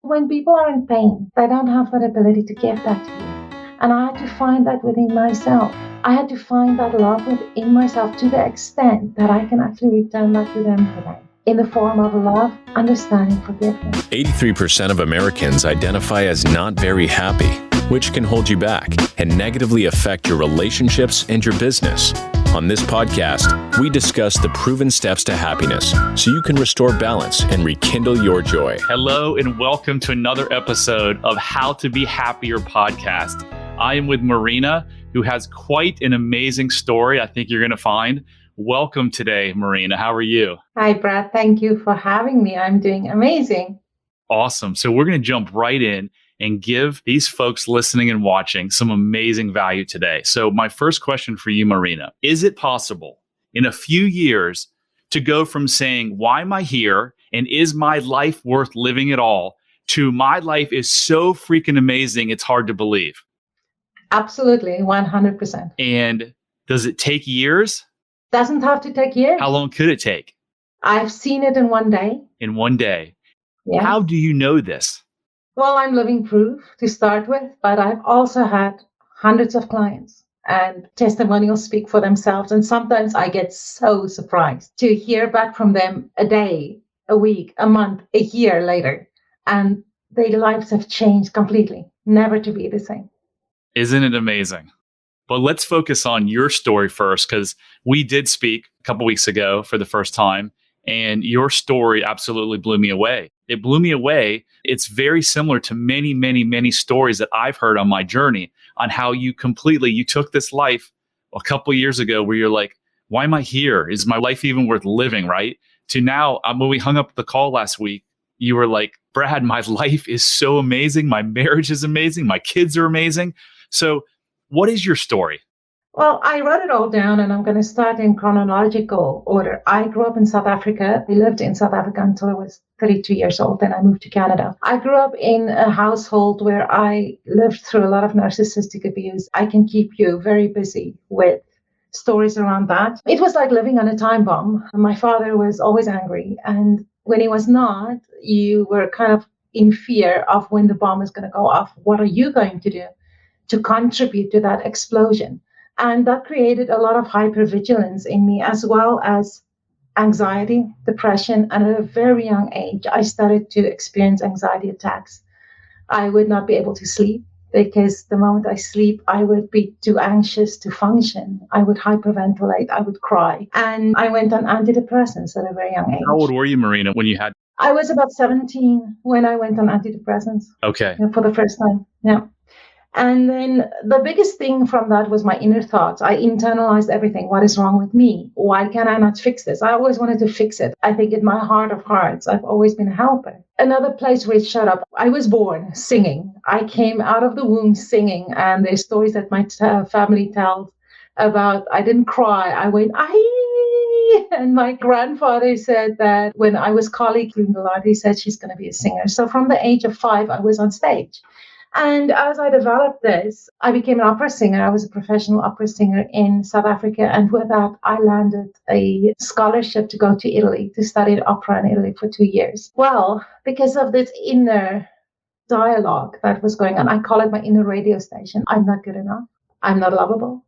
When people are in pain, they don't have that ability to give that to you. And I had to find that within myself. I had to find that love within myself to the extent that I can actually return that to them today in the form of love, understanding, forgiveness. 83% of Americans identify as not very happy, which can hold you back and negatively affect your relationships and your business. On this podcast, we discuss the proven steps to happiness so you can restore balance and rekindle your joy. Hello, and welcome to another episode of How to Be Happier podcast. I am with Marina, who has quite an amazing story I think you're going to find. Welcome today, Marina. How are you? Hi, Brad. Thank you for having me. I'm doing amazing. Awesome. So we're going to jump right in and give these folks listening and watching some amazing value today. So my first question for you, Marina, is it possible in a few years to go from saying, why am I here? And is my life worth living at all? To my life is so freaking amazing, it's hard to believe. Absolutely. 100%. And does it take years? Doesn't have to take years. How long could it take? I've seen it in one day. In one day. Yeah. How do you know this? Well, I'm living proof to start with, but I've also had hundreds of clients and testimonials speak for themselves. And sometimes I get so surprised to hear back from them a day, a week, a month, a year later. And their lives have changed completely, never to be the same. Isn't it amazing? But let's focus on your story first, because we did speak a couple weeks ago for the first time, and your story absolutely blew me away. It blew me away. It's very similar to many, many, many stories that I've heard on my journey on how you took this life a couple of years ago where you're like, why am I here? Is my life even worth living, right? To now, when we hung up the call last week, you were like, Brad, my life is so amazing. My marriage is amazing. My kids are amazing. So what is your story? Well, I wrote it all down and I'm going to start in chronological order. I grew up in South Africa. I lived in South Africa until I was 32 years old. Then I moved to Canada. I grew up in a household where I lived through a lot of narcissistic abuse. I can keep you very busy with stories around that. It was like living on a time bomb. My father was always angry. And when he was not, you were kind of in fear of when the bomb is going to go off. What are you going to do to contribute to that explosion? And that created a lot of hypervigilance in me, as well as anxiety, depression. And at a very young age, I started to experience anxiety attacks. I would not be able to sleep because the moment I sleep, I would be too anxious to function. I would hyperventilate. I would cry. And I went on antidepressants at a very young age. How old were you, Marina, when you had? I was about 17 when I went on antidepressants. Okay. For the first time. Yeah. And then the biggest thing from that was my inner thoughts. I internalized everything. What is wrong with me? Why can I not fix this? I always wanted to fix it. I think in my heart of hearts, I've always been a helper. Another place where it showed up, I was born singing. I came out of the womb singing. And there's stories that my family tells about, I didn't cry. I went, aye. And my grandfather said that when I was colleaguing a lot, he said she's going to be a singer. So from the age of 5, I was on stage. And as I developed this, I became an opera singer. I was a professional opera singer in South Africa. And with that, I landed a scholarship to go to Italy to study opera in Italy for 2 years. Well, because of this inner dialogue that was going on, I call it my inner radio station. I'm not good enough. I'm not lovable.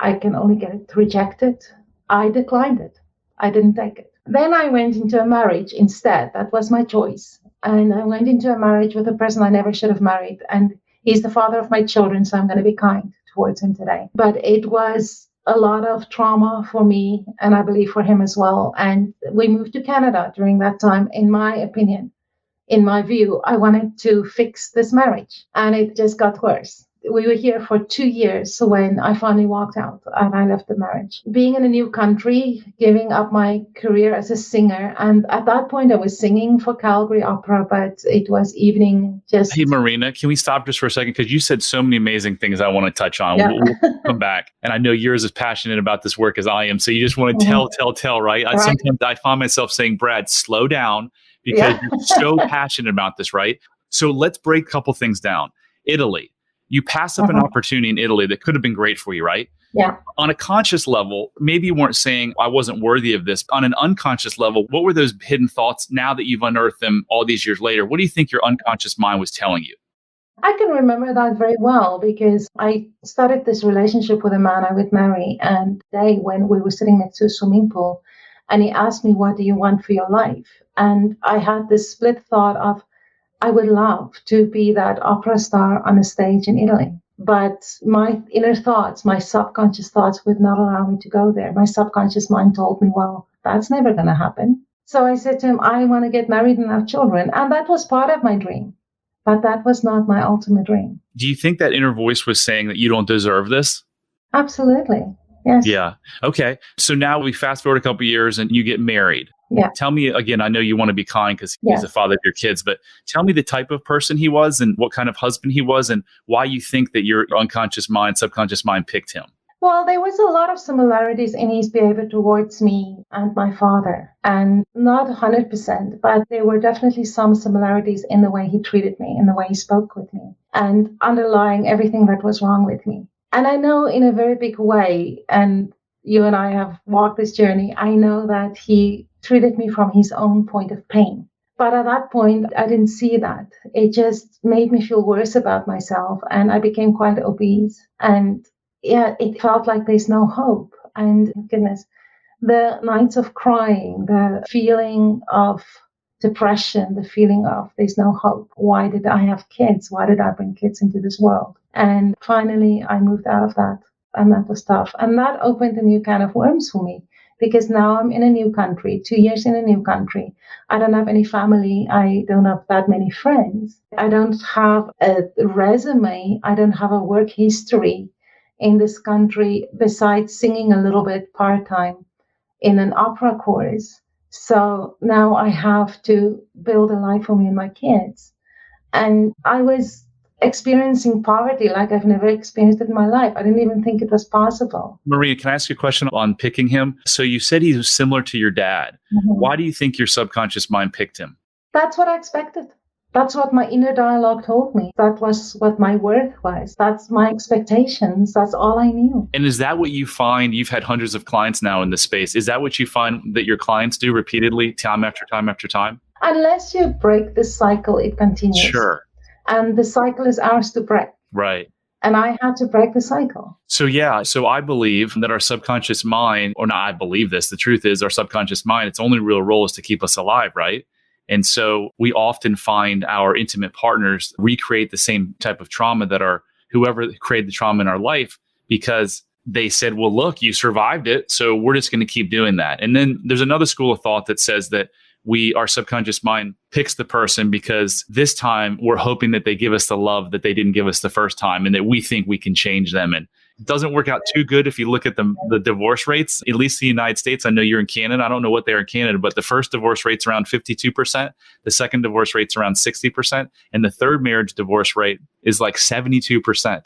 I can only get it rejected. I declined it. I didn't take it. Then I went into a marriage instead. That was my choice. And I went into a marriage with a person I never should have married. And he's the father of my children, so I'm going to be kind towards him today. But it was a lot of trauma for me, and I believe for him as well. And we moved to Canada during that time. In my opinion, in my view, I wanted to fix this marriage. And it just got worse. We were here for 2 years when I finally walked out and I left the marriage. Being in a new country, giving up my career as a singer. And at that point, I was singing for Calgary Opera, but it was evening just... Hey, Marina, can we stop just for a second? Because you said so many amazing things I want to touch on. Yeah. We'll come back. And I know you're as passionate about this work as I am. So you just want to tell, right? Right. Sometimes I find myself saying, Brad, slow down because you're so passionate about this, right? So let's break a couple things down. Italy. You pass up an opportunity in Italy that could have been great for you, right? Yeah. On a conscious level, maybe you weren't saying I wasn't worthy of this. On an unconscious level, what were those hidden thoughts now that you've unearthed them all these years later? What do you think your unconscious mind was telling you? I can remember that very well because I started this relationship with a man I would marry, and the day when we were sitting next to a swimming pool, and he asked me, "What do you want for your life?" And I had this split thought of, I would love to be that opera star on a stage in Italy. But my inner thoughts, my subconscious thoughts would not allow me to go there. My subconscious mind told me, well, that's never going to happen. So I said to him, I want to get married and have children. And that was part of my dream. But that was not my ultimate dream. Do you think that inner voice was saying that you don't deserve this? Absolutely. Yes. Yeah. Okay. So now we fast forward a couple of years and you get married. Yeah. Tell me again, I know you want to be kind because he's Yes. the father of your kids, but tell me the type of person he was and what kind of husband he was and why you think that your unconscious mind, subconscious mind picked him. Well, there was a lot of similarities in his behavior towards me and my father, and not 100%, but there were definitely some similarities in the way he treated me, in the way he spoke with me, and underlying everything that was wrong with me. And I know in a very big way, and you and I have walked this journey, I know that he treated me from his own point of pain. But at that point, I didn't see that. It just made me feel worse about myself, and I became quite obese. And yeah, it felt like there's no hope. And goodness, the nights of crying, the feeling of depression, the feeling of there's no hope. Why did I have kids? Why did I bring kids into this world? And finally, I moved out of that. And that was tough. And that opened a new can of worms for me because now I'm in a new country, 2 years in a new country. I don't have any family. I don't have that many friends. I don't have a resume. I don't have a work history in this country besides singing a little bit part-time in an opera chorus. So now I have to build a life for me and my kids. And I was experiencing poverty like I've never experienced it in my life. I didn't even think it was possible. Maria, can I ask you a question on picking him? So you said he was similar to your dad. Mm-hmm. Why do you think your subconscious mind picked him? That's what I expected. That's what my inner dialogue told me. That was what my worth was. That's my expectations. That's all I knew. And is that what you find? You've had hundreds of clients now in this space. Is that what you find that your clients do repeatedly, time after time after time? Unless you break the cycle, it continues. Sure. And the cycle is ours to break. Right. And I had to break the cycle. So I believe that our subconscious mind, or not I believe this, the truth is our subconscious mind, its only real role is to keep us alive, right? And so we often find our intimate partners recreate the same type of trauma that whoever created the trauma in our life because they said, well, look, you survived it. So we're just going to keep doing that. And then there's another school of thought that says that our subconscious mind picks the person because this time we're hoping that they give us the love that they didn't give us the first time and that we think we can change them. And it doesn't work out too good if you look at the divorce rates, at least in the United States. I know you're in Canada. I don't know what they're in Canada, but the first divorce rate's around 52%. The second divorce rate's around 60%. And the third marriage divorce rate is like 72%.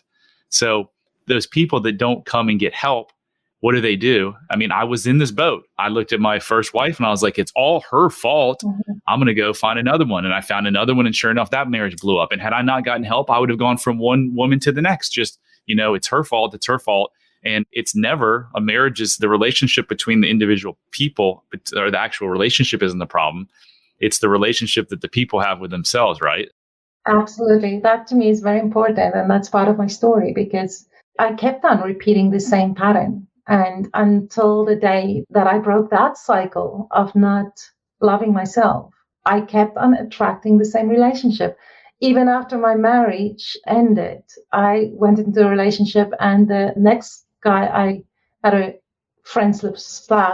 So those people that don't come and get help, what do? I mean, I was in this boat. I looked at my first wife and I was like, it's all her fault. Mm-hmm. I'm going to go find another one. And I found another one. And sure enough, that marriage blew up. And had I not gotten help, I would have gone from one woman to the next. Just, it's her fault. It's her fault. And it's never a marriage is the relationship between the individual people, or the actual relationship isn't the problem. It's the relationship that the people have with themselves, right? Absolutely. That to me is very important. And that's part of my story because I kept on repeating the same pattern. And until the day that I broke that cycle of not loving myself, I kept on attracting the same relationship. Even after my marriage ended, I went into a relationship and the next guy I had a friendship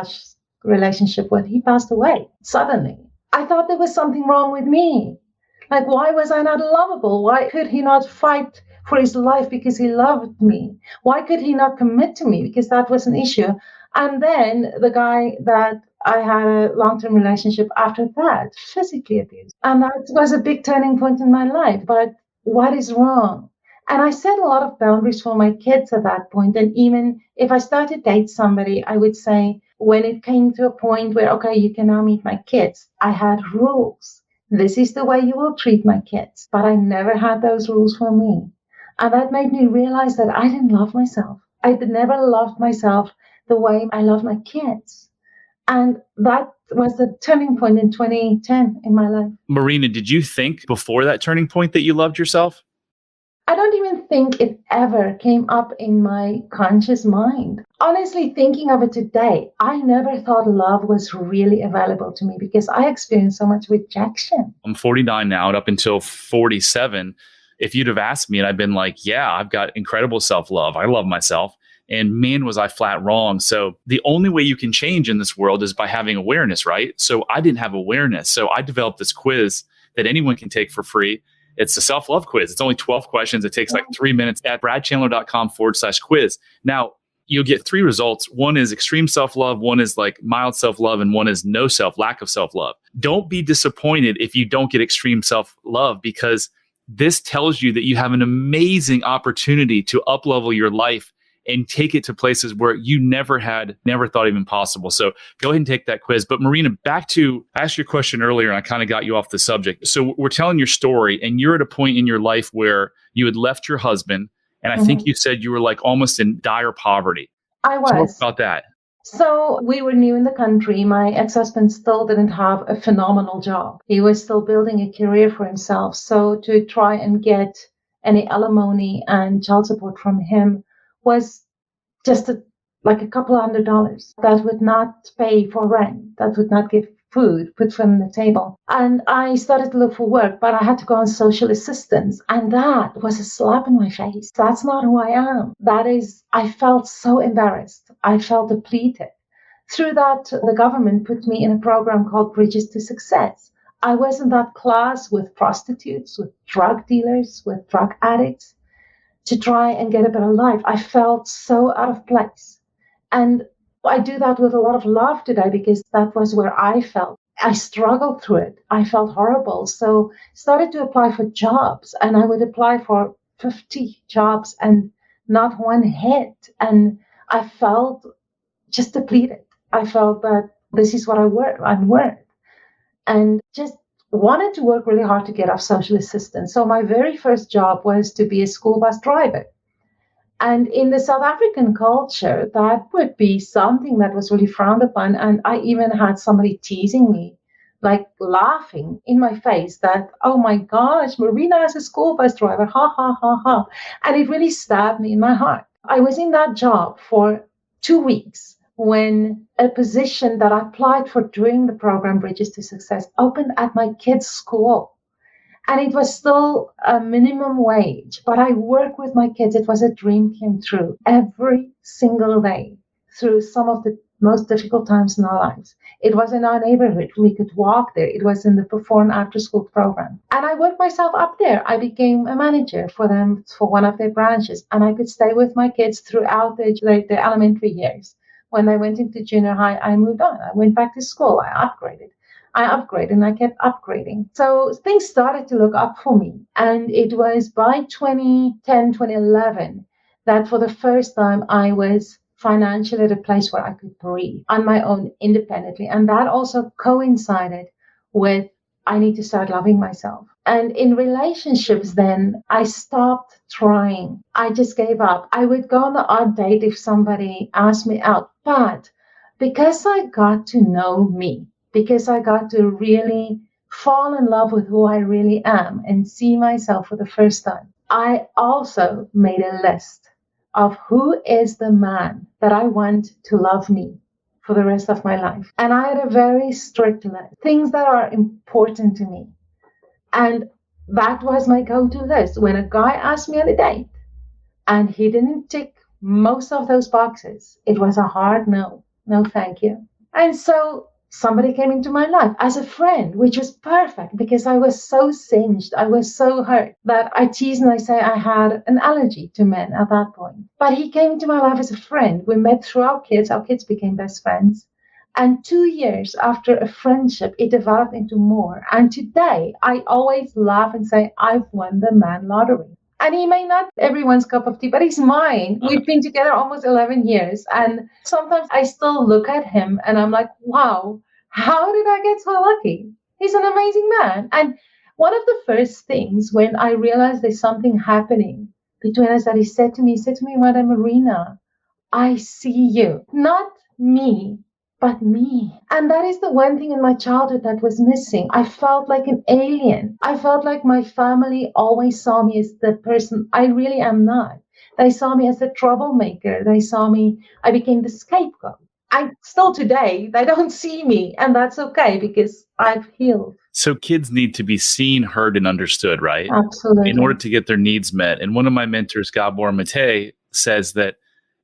/ relationship with, he passed away suddenly. I thought there was something wrong with me. Like, why was I not lovable? Why could he not fight for his life because he loved me? Why could he not commit to me? Because that was an issue. And then the guy that I had a long-term relationship after that, physically abused. And that was a big turning point in my life. But what is wrong? And I set a lot of boundaries for my kids at that point. And even if I started to date somebody, I would say, when it came to a point where, okay, you can now meet my kids, I had rules. This is the way you will treat my kids. But I never had those rules for me. And that made me realize that I didn't love myself. I never loved myself the way I love my kids. And that was the turning point in 2010 in my life. Marina, did you think before that turning point that you loved yourself? I don't even think it ever came up in my conscious mind. Honestly, thinking of it today, I never thought love was really available to me because I experienced so much rejection. I'm 49 now, and up until 47, if you'd have asked me, and I've been like, yeah, I've got incredible self-love. I love myself. And man, was I flat wrong. So the only way you can change in this world is by having awareness, right? So I didn't have awareness. So I developed this quiz that anyone can take for free. It's a self-love quiz. It's only 12 questions. It takes like 3 minutes at bradchandler.com/quiz. Now, you'll get 3 results. One is extreme self-love, one is like mild self-love, and one is lack of self-love. Don't be disappointed if you don't get extreme self-love, because this tells you that you have an amazing opportunity to up-level your life and take it to places where you never thought even possible. So go ahead and take that quiz. But Marina, back to, I asked your question earlier and I kind of got you off the subject. So we're telling your story and you're at a point in your life where you had left your husband. And I think you said you were like almost in dire poverty. I Talk was. about that. So we were new in the country. My ex-husband still didn't have a phenomenal job. He was still building a career for himself. So to try and get any alimony and child support from him was just like a couple $100 that would not pay for rent, that would not give food, put food on the table. And I started to look for work, but I had to go on social assistance. And that was a slap in my face. That's not who I am. I felt so embarrassed. I felt depleted. Through that, the government put me in a program called Bridges to Success. I was in that class with prostitutes, with drug dealers, with drug addicts, to try and get a better life. I felt so out of place. And I do that with a lot of love today because that was where I felt. I struggled through it. I felt horrible. So started to apply for jobs, and I would apply for 50 jobs and not one hit. And I felt just depleted. I felt that this is what I'm worth. And just wanted to work really hard to get off social assistance. So my very first job was to be a school bus driver. And in the South African culture, that would be something that was really frowned upon. And I even had somebody teasing me, like laughing in my face that, oh my gosh, Marina is a school bus driver, ha, ha, ha, ha. And it really stabbed me in my heart. I was in that job for 2 weeks when a position that I applied for during the program Bridges to Success opened at my kids' school. And it was still a minimum wage, but I worked with my kids. It was a dream came true every single day through some of the most difficult times in our lives. It was in our neighborhood. We could walk there. It was in the before and after school program. And I worked myself up there. I became a manager for them for one of their branches. And I could stay with my kids throughout their elementary years. When I went into junior high, I moved on. I went back to school. I upgraded and I kept upgrading. So things started to look up for me. And it was by 2010, 2011 that for the first time I was financially at a place where I could breathe on my own independently. And that also coincided with I need to start loving myself. And in relationships, then I stopped trying. I just gave up. I would go on the odd date if somebody asked me out. But because I got to know me, because I got to really fall in love with who I really am and see myself for the first time, I also made a list of who is the man that I want to love me for the rest of my life. And I had a very strict list, things that are important to me. And that was my go-to list. When a guy asked me on a date and he didn't tick most of those boxes, it was a hard no. No, thank you. And so somebody came into my life as a friend, which was perfect because I was so singed. I was so hurt that I tease and I say I had an allergy to men at that point. But he came into my life as a friend. We met through our kids. Our kids became best friends. And 2 years after a friendship, it developed into more. And today, I always laugh and say, I've won the man lottery. And he may not be everyone's cup of tea, but he's mine. We've been together almost 11 years. And sometimes I still look at him and I'm like, wow, how did I get so lucky? He's an amazing man. And one of the first things when I realized there's something happening between us that he said to me, Madam Marina, I see you, not me, but me. And that is the one thing in my childhood that was missing. I felt like an alien. I felt like my family always saw me as the person I really am not. They saw me as a troublemaker. They saw me, I became the scapegoat. I still today, they don't see me, and that's okay because I've healed. So kids need to be seen, heard, and understood, right? In Absolutely. order to get their needs met. And one of my mentors, Gabor Mate, says that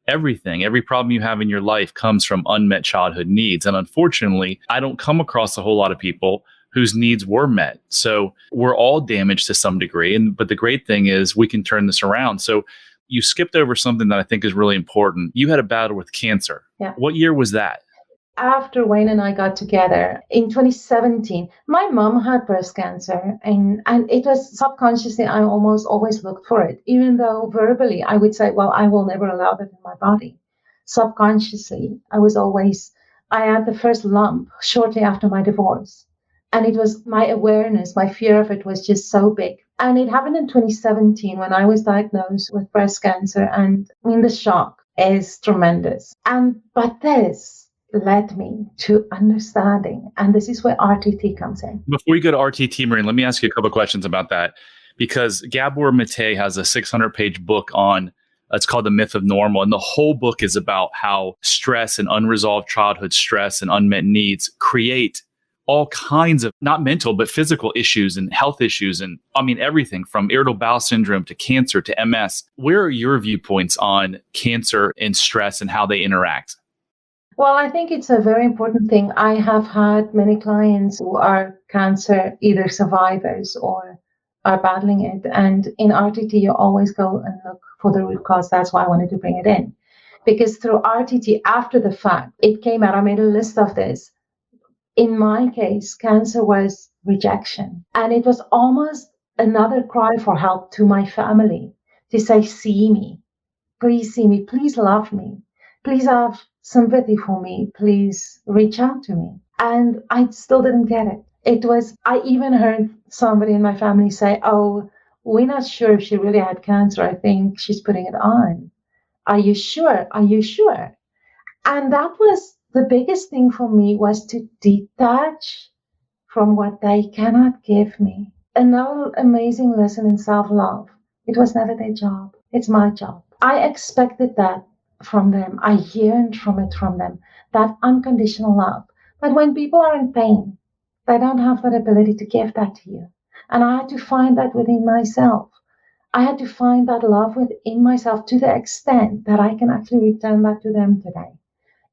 every problem you have in your life comes from unmet childhood needs. And unfortunately, I don't come across a whole lot of people whose needs were met. So we're all damaged to some degree. But the great thing is we can turn this around. So you skipped over something that I think is really important. You had a battle with cancer. Yeah. What year was that? After Wayne and I got together in 2017, my mom had breast cancer, and it was subconsciously, I almost always looked for it, even though verbally I would say, well, I will never allow that in my body. Subconsciously, I had the first lump shortly after my divorce. And it was my awareness, my fear of it was just so big. And it happened in 2017 when I was diagnosed with breast cancer. And I mean, the shock is tremendous. But this led me to understanding. And this is where RTT comes in. Before you go to RTT, Marine, let me ask you a couple of questions about that. Because Gabor Mate has a 600-page book on, it's called The Myth of Normal. And the whole book is about how stress and unresolved childhood stress and unmet needs create all kinds of, not mental, but physical issues and health issues. And I mean, everything from irritable bowel syndrome to cancer to MS. Where are your viewpoints on cancer and stress and how they interact? Well, I think it's a very important thing. I have had many clients who are cancer, either survivors or are battling it. And in RTT, you always go and look for the root cause. That's why I wanted to bring it in. Because through RTT, after the fact, it came out. I made a list of this. In my case, cancer was rejection. And it was almost another cry for help to my family to say, see me, please love me, please have sympathy for me, please reach out to me. And I still didn't get it. I even heard somebody in my family say, oh, we're not sure if she really had cancer. I think she's putting it on. Are you sure? Are you sure? And that was the biggest thing for me, was to detach from what they cannot give me. Another amazing lesson in self-love. It was never their job. It's my job. I expected that from them. I yearned from them, that unconditional love. But when people are in pain, they don't have that ability to give that to you. And I had to find that within myself. I had to find that love within myself to the extent that I can actually return that to them today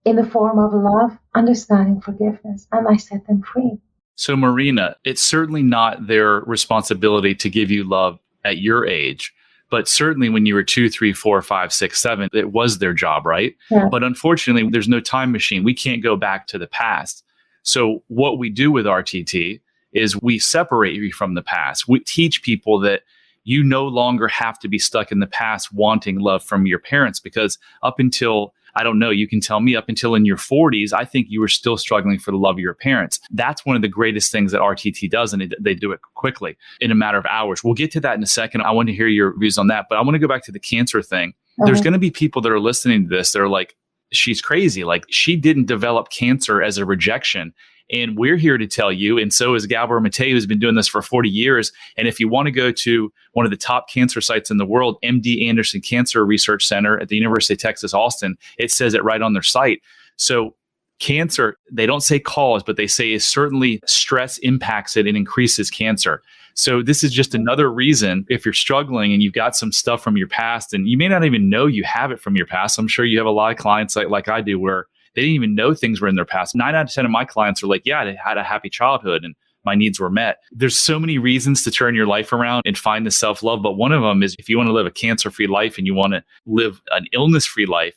in the form of love, understanding, forgiveness, and I set them free. So, Marina, it's certainly not their responsibility to give you love at your age, but certainly when you were 2, 3, 4, 5, 6, 7, it was their job, right? Yeah. But unfortunately, there's no time machine. We can't go back to the past. So what we do with RTT is we separate you from the past. We teach people that you no longer have to be stuck in the past wanting love from your parents, because up until, I don't know, you can tell me, up until in your 40s, I think you were still struggling for the love of your parents. That's one of the greatest things that RTT does, and they do it quickly in a matter of hours. We'll get to that in a second. I want to hear your views on that, but I want to go back to the cancer thing. There's going to be people that are listening to this. They're like, she's crazy. Like, she didn't develop cancer as a rejection. And we're here to tell you, and so is Gabor Mate, who's been doing this for 40 years. And if you want to go to one of the top cancer sites in the world, MD Anderson Cancer Research Center at the University of Texas, Austin, it says it right on their site. So cancer, they don't say cause, but they say is certainly stress impacts it and increases cancer. So this is just another reason, if you're struggling and you've got some stuff from your past, and you may not even know you have it from your past. I'm sure you have a lot of clients like I do, where they didn't even know things were in their past. 9 out of 10 of my clients are like, yeah, I had a happy childhood and my needs were met. There's so many reasons to turn your life around and find the self-love. But one of them is, if you want to live a cancer-free life and you want to live an illness-free life,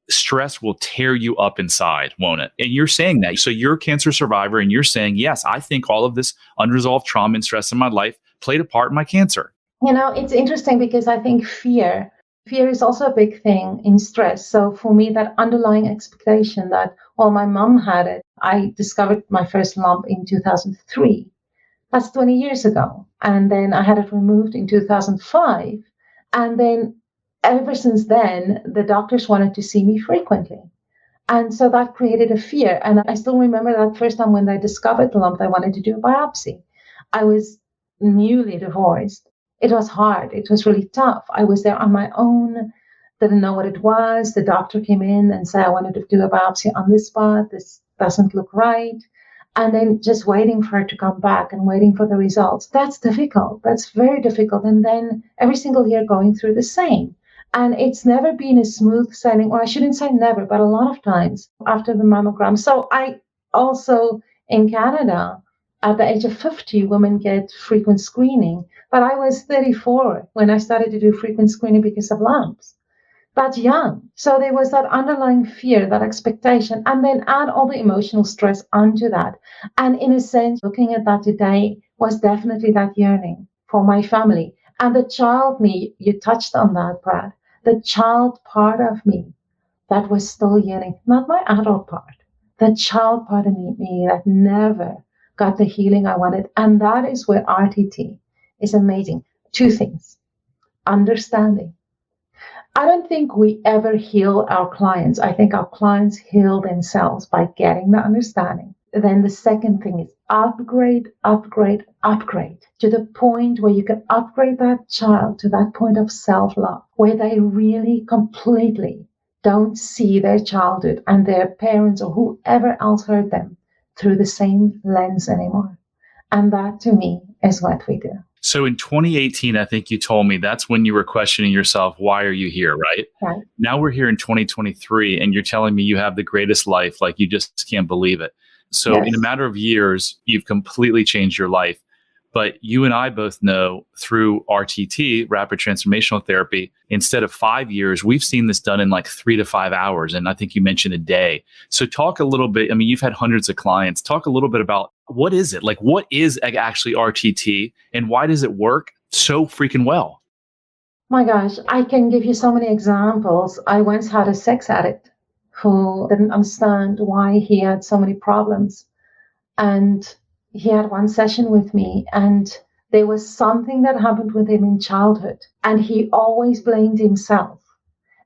stress will tear you up inside, won't it? And you're saying that. So you're a cancer survivor and you're saying, yes, I think all of this unresolved trauma and stress in my life played a part in my cancer. You know, it's interesting because I think fear is also a big thing in stress. So for me, that underlying expectation that, well, my mom had it. I discovered my first lump in 2003. That's 20 years ago. And then I had it removed in 2005. And then ever since then, the doctors wanted to see me frequently. And so that created a fear. And I still remember that first time when they discovered the lump, they wanted to do a biopsy. I was newly divorced. It was hard. It was really tough. I was there on my own, didn't know what it was. The doctor came in and said, I wanted to do a biopsy on this spot. This doesn't look right. And then just waiting for her to come back and waiting for the results. That's difficult. That's very difficult. And then every single year going through the same. And it's never been a smooth sailing, or I shouldn't say never, but a lot of times after the mammogram. So I also, in Canada, at the age of 50, women get frequent screening. But I was 34 when I started to do frequent screening because of lumps. That's young. So there was that underlying fear, that expectation, and then add all the emotional stress onto that. And in a sense, looking at that today was definitely that yearning for my family. And the child me, you touched on that, Brad, the child part of me that was still yearning, not my adult part, the child part of me that never got the healing I wanted. And that is where RTT is amazing. Two things: understanding. I don't think we ever heal our clients. I think our clients heal themselves by getting the understanding. Then the second thing is upgrade, upgrade, upgrade to the point where you can upgrade that child to that point of self-love, where they really completely don't see their childhood and their parents or whoever else hurt them through the same lens anymore. And that to me is what we do. So in 2018, I think you told me that's when you were questioning yourself, why are you here, right? Right. Now we're here in 2023 and you're telling me you have the greatest life, like you just can't believe it. So Yes. in a matter of years, you've completely changed your life. But you and I both know through RTT, Rapid Transformational Therapy, instead of 5 years, we've seen this done in like 3 to 5 hours. And I think you mentioned a day. So talk a little bit. I mean, you've had hundreds of clients. Talk a little bit about what is it? Like, what is actually RTT and why does it work so freaking well? My gosh, I can give you so many examples. I once had a sex addict who didn't understand why he had so many problems. And he had one session with me, and there was something that happened with him in childhood. And he always blamed himself.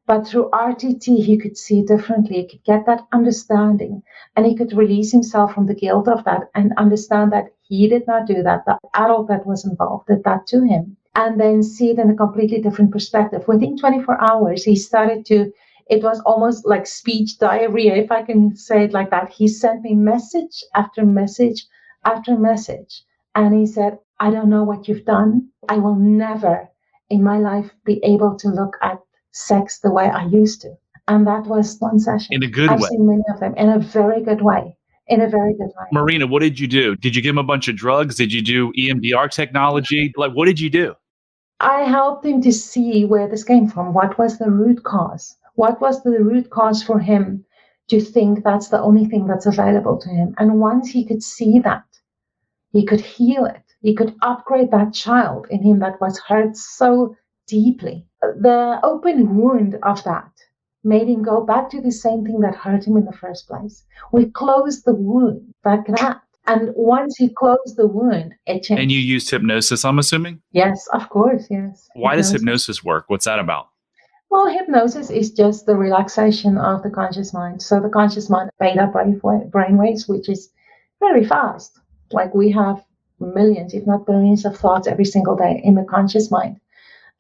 But through RTT, he could see differently. He could get that understanding, and he could release himself from the guilt of that and understand that he did not do that. The adult that was involved did that to him. And then see it in a completely different perspective. Within 24 hours, he started to, it was almost like speech diarrhea, if I can say it like that. He sent me message after message after message. And he said, I don't know what you've done. I will never in my life be able to look at sex the way I used to. And that was one session. In a good I've way. seen many of them in a very good way. In a very good way. Marina, what did you do? Did you give him a bunch of drugs? Did you do EMDR technology? Like, what did you do? I helped him to see where this came from. What was the root cause? What was the root cause for him to think that's the only thing that's available to him? And once he could see that, he could heal it. He could upgrade that child in him that was hurt so deeply. The open wound of that made him go back to the same thing that hurt him in the first place. We closed the wound like that. And once he closed the wound, it changed. And you used hypnosis, I'm assuming? Yes, of course, yes. Why does hypnosis work? What's that about? Well, hypnosis is just the relaxation of the conscious mind. So the conscious mind, beta brainwaves, which is very fast. Like we have millions, if not billions of thoughts every single day in the conscious mind.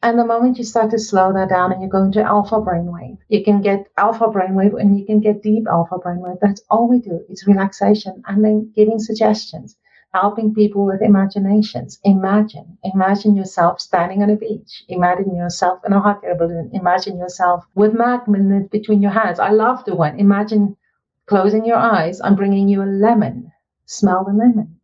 And the moment you start to slow that down and you go into alpha brainwave, you can get alpha brainwave and you can get deep alpha brainwave. That's all we do. It's relaxation and then giving suggestions, helping people with imaginations. Imagine yourself standing on a beach. Imagine yourself in a hot air balloon. Imagine yourself with magnet between your hands. I love the one. Imagine closing your eyes. I'm bringing you a lemon. Smell the lemon.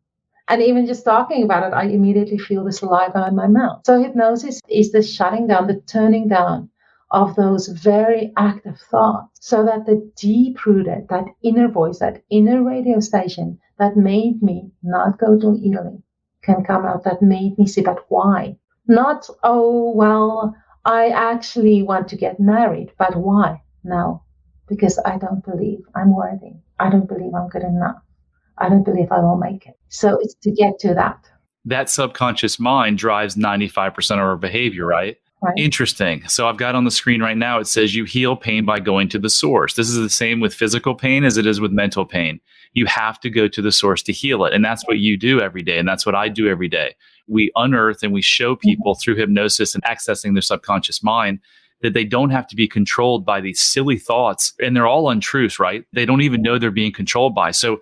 And even just talking about it, I immediately feel the saliva in my mouth. So hypnosis is the shutting down, the turning down of those very active thoughts so that the deep-rooted, that inner voice, that inner radio station that made me not go to Italy can come out, that made me see, but why? Not, oh, well, I actually want to get married, but why? No, because I don't believe I'm worthy. I don't believe I'm good enough. I don't believe I will make it. So it's to get to that. That subconscious mind drives 95% of our behavior, right? Right. Interesting. So I've got on the screen right now, it says you heal pain by going to the source. This is the same with physical pain as it is with mental pain. You have to go to the source to heal it. And that's what you do every day. And that's what I do every day. We unearth and we show people through hypnosis and accessing their subconscious mind that they don't have to be controlled by these silly thoughts. And they're all untruths, right? They don't even know they're being controlled by. So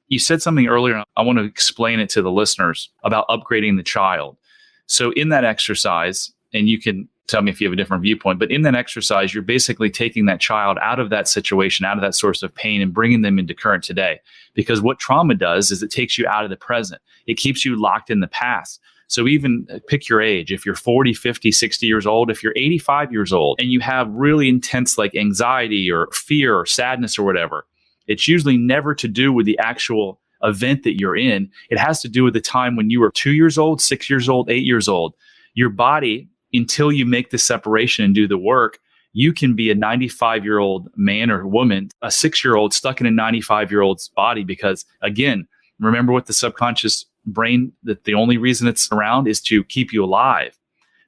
you said something earlier. I want to explain it to the listeners about upgrading the child. So in that exercise, and you can tell me if you have a different viewpoint, but in that exercise, you're basically taking that child out of that situation, out of that source of pain, and bringing them into current today. Because what trauma does is it takes you out of the present. It keeps you locked in the past. So even pick your age. If you're 40, 50, 60 years old, if you're 85 years old and you have really intense like anxiety or fear or sadness or whatever, it's usually never to do with the actual event that you're in. It has to do with the time when you were 2 years old, 6 years old, 8 years old. Your body, until you make the separation and do the work, you can be a 95-year-old man or woman, a 6-year-old stuck in a 95-year-old's body. Because again, remember what the subconscious brain, that the only reason it's around is to keep you alive.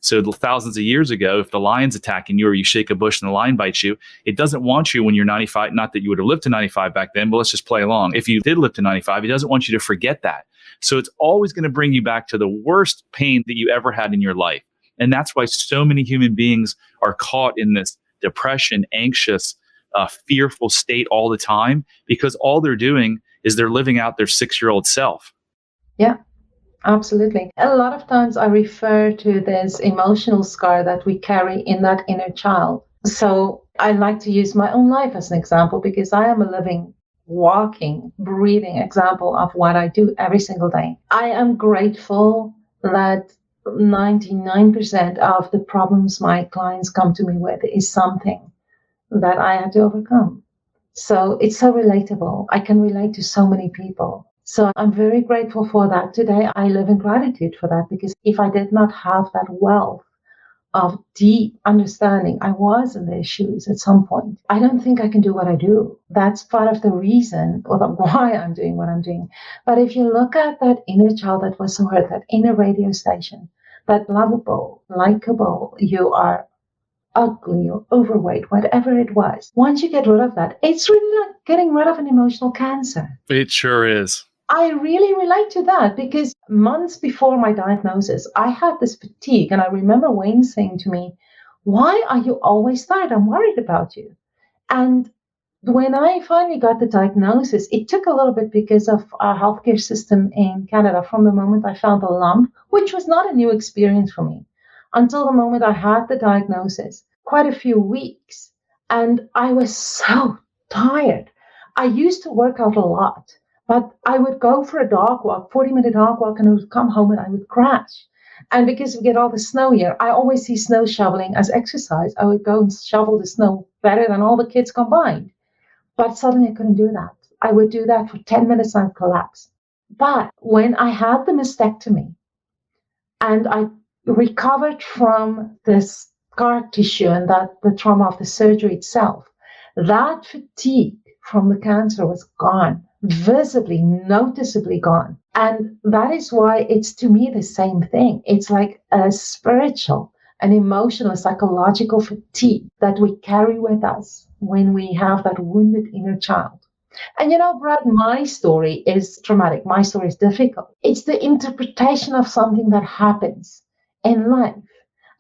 So thousands of years ago, if the lion's attacking you or you shake a bush and the lion bites you, it doesn't want you when you're 95. Not that you would have lived to 95 back then, but let's just play along. If you did live to 95, it doesn't want you to forget that. So it's always going to bring you back to the worst pain that you ever had in your life. And that's why so many human beings are caught in this depression, anxious, fearful state all the time, because all they're doing is they're living out their 6-year-old self. Yeah, absolutely. A lot of times I refer to this emotional scar that we carry in that inner child. So I like to use my own life as an example, because I am a living, walking, breathing example of what I do every single day. I am grateful that 99% of the problems my clients come to me with is something that I had to overcome. So it's so relatable. I can relate to so many people. So I'm very grateful for that. Today, I live in gratitude for that, because if I did not have that wealth of deep understanding, I was in their shoes at some point, I don't think I can do what I do. That's part of the reason or why I'm doing what I'm doing. But if you look at that inner child that was so hurt, that inner radio station, that lovable, likable, you are ugly or overweight, whatever it was, once you get rid of that, it's really like getting rid of an emotional cancer. It sure is. I really relate to that, because months before my diagnosis, I had this fatigue. And I remember Wayne saying to me, "Why are you always tired? I'm worried about you." And when I finally got the diagnosis, it took a little bit because of our healthcare system in Canada. From the moment I found the lump, which was not a new experience for me, until the moment I had the diagnosis, quite a few weeks. And I was so tired. I used to work out a lot. But I would go for a dog walk, 40-minute dog walk, and I would come home and I would crash. And because we get all the snow here, I always see snow shoveling as exercise. I would go and shovel the snow better than all the kids combined. But suddenly I couldn't do that. I would do that for 10 minutes and I'd collapse. But when I had the mastectomy and I recovered from the scar tissue and that the trauma of the surgery itself, that fatigue from the cancer was gone. Visibly, noticeably gone. And that is why it's, to me, the same thing. It's like a spiritual, an emotional, psychological fatigue that we carry with us when we have that wounded inner child. And Brad, my story is traumatic. My story is difficult. It's the interpretation of something that happens in life.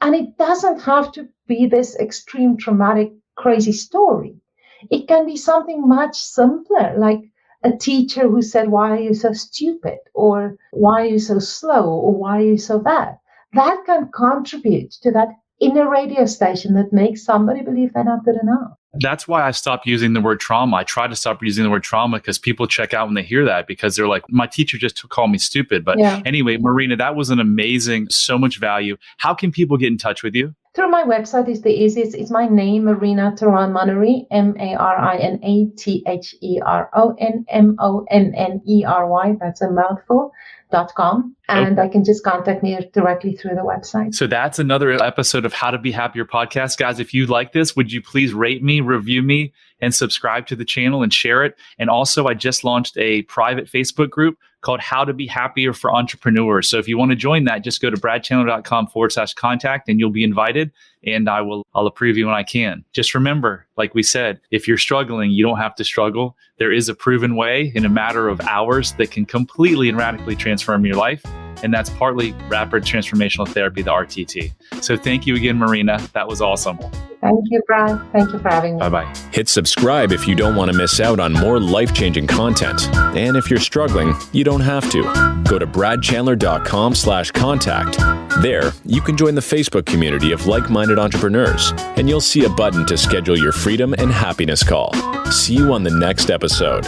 And it doesn't have to be this extreme, traumatic, crazy story. It can be something much simpler, like a teacher who said, "Why are you so stupid?" or "Why are you so slow?" or "Why are you so bad?" That can contribute to that inner radio station that makes somebody believe they're not good enough. That's why I stopped using the word trauma. I try to stop using the word trauma because people check out when they hear that, because they're like, my teacher just called me stupid. But Anyway, Marina, that was an amazing, so much value. How can people get in touch with you? Through my website is the easiest. It's my name, Marina Theron-Monnery, MarinaTheronMonnery. That's a mouthful. bradchanler.com, and I can just contact me directly through the website. So that's another episode of How to Be Happier podcast. Guys, if you like this, would you please rate me, review me, and subscribe to the channel and share it? And also, I just launched a private Facebook group called How to Be Happier for Entrepreneurs. So if you want to join that, just go to bradchanler.com/contact and you'll be invited, and I'll approve you when I can. Just remember, like we said, if you're struggling, you don't have to struggle. There is a proven way in a matter of hours that can completely and radically transform your life. And that's partly Rapid Transformational Therapy, the RTT. So thank you again, Marina. That was awesome. Thank you, Brad. Thank you for having me. Bye-bye. Hit subscribe if you don't want to miss out on more life-changing content. And if you're struggling, you don't have to. Go to bradchanler.com/contact. There, you can join the Facebook community of like-minded entrepreneurs, and you'll see a button to schedule your freedom and happiness call. See you on the next episode.